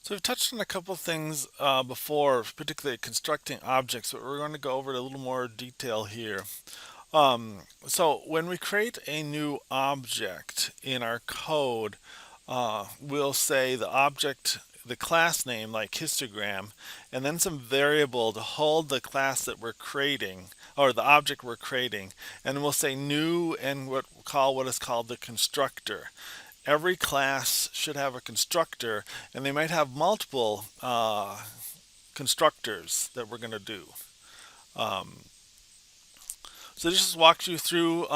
So we've touched on a couple things before, particularly constructing objects, but we're going to go over it a little more detail here. So when we create a new object in our code, we'll say the object, the class name like histogram, and then some variable to hold the class that we're creating or the object we're creating, and we'll say new and what is called the constructor. Every class should have a constructor, and they might have multiple constructors that we're going to do. Um, so this just walks you through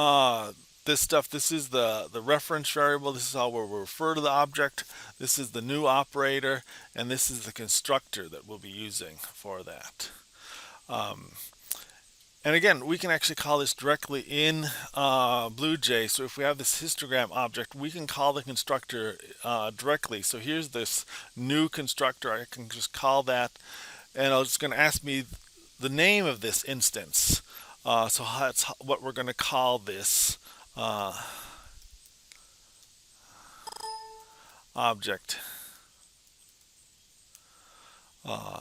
this stuff. This is the reference variable. This is how we'll refer to the object. This is the new operator, and this is the constructor that we'll be using for that. Um, And again, we can actually call this directly in BlueJ. So if we have this histogram object, we can call the constructor directly. So here's this new constructor. I can just call that, and it's going to ask me the name of this instance. So that's what we're going to call this object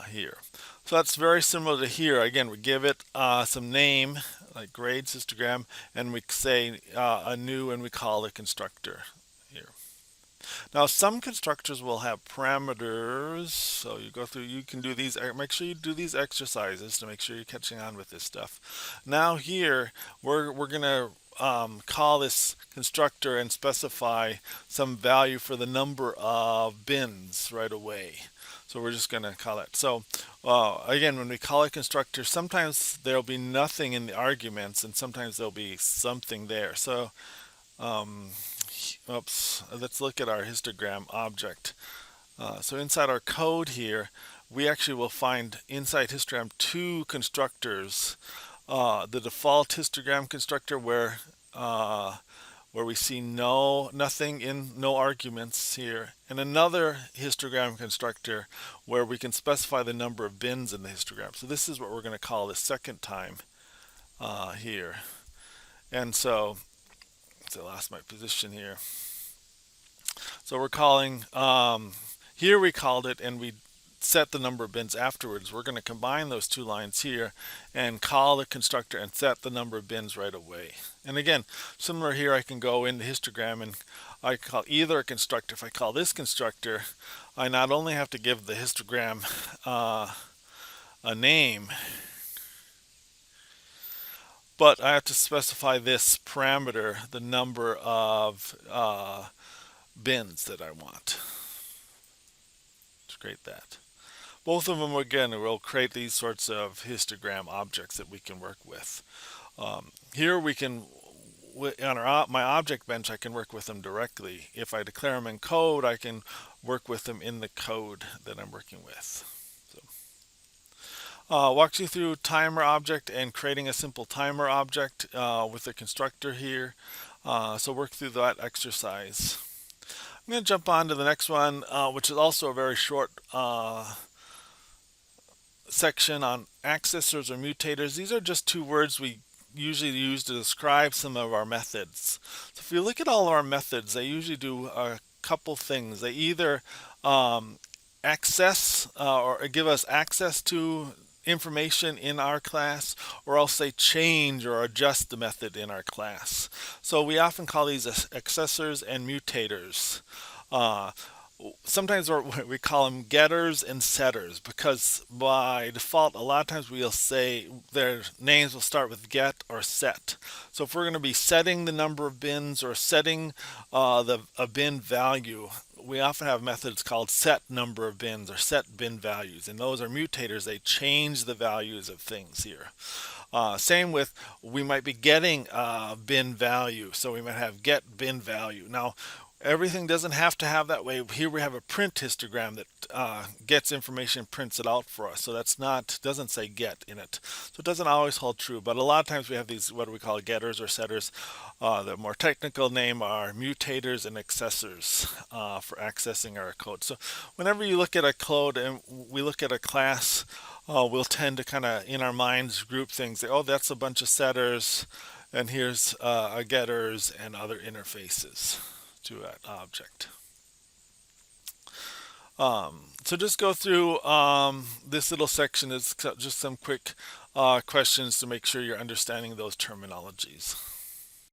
here. So that's very similar to here. Again, we give it some name, like grades histogram, and we say a new, and we call the constructor here. Now, some constructors will have parameters, so you go through, you can do these, make sure you do these exercises to make sure you're catching on with this stuff. Now here, we're going to call this constructor and specify some value for the number of bins right away. So we're just going to call it. So again, when we call a constructor, sometimes there'll be nothing in the arguments, and sometimes there'll be something there. So let's look at our histogram object. So inside our code here, we actually will find inside histogram two constructors. The default histogram constructor where we see nothing in no arguments here, and another histogram constructor where we can specify the number of bins in the histogram. So this is what we're going to call the second time here. And so I lost my position here. So we're calling, here we called it, and we set the number of bins afterwards. We're going to combine those two lines here and call the constructor and set the number of bins right away. And again, similar here, I can go into histogram and I call either a constructor. If I call this constructor, I not only have to give the histogram a name, but I have to specify this parameter, the number of bins that I want. Let's create that. Both of them, again, will create these sorts of histogram objects that we can work with. Here we can, on my object bench, I can work with them directly. If I declare them in code, I can work with them in the code that I'm working with. Walks you through timer object and creating a simple timer object with the constructor here. So work through that exercise. I'm going to jump on to the next one, which is also a very short section on accessors or mutators. These are just two words we usually use to describe some of our methods. So if you look at all our methods, they usually do a couple things. They either access or give us access to information in our class, or else they change or adjust the method in our class. So we often call these accessors and mutators. Sometimes we call them getters and setters, because by default a lot of times we'll say their names will start with get or set. So if we're going to be setting the number of bins or setting a bin value, we often have methods called set number of bins or set bin values, and those are mutators. They change the values of things here. Same with, we might be getting a bin value, so we might have get bin value. Now everything doesn't have to have that way. Here we have a print histogram that gets information, prints it out for us. So that's not, doesn't say get in it. So it doesn't always hold true, but a lot of times we have these, what do we call, getters or setters. The more technical name are mutators and accessors for accessing our code. So whenever you look at a code and we look at a class, we'll tend to kind of in our minds group things. Oh, that's a bunch of setters, and here's a getters and other interfaces to that object. So just go through this little section is just some quick questions to make sure you're understanding those terminologies.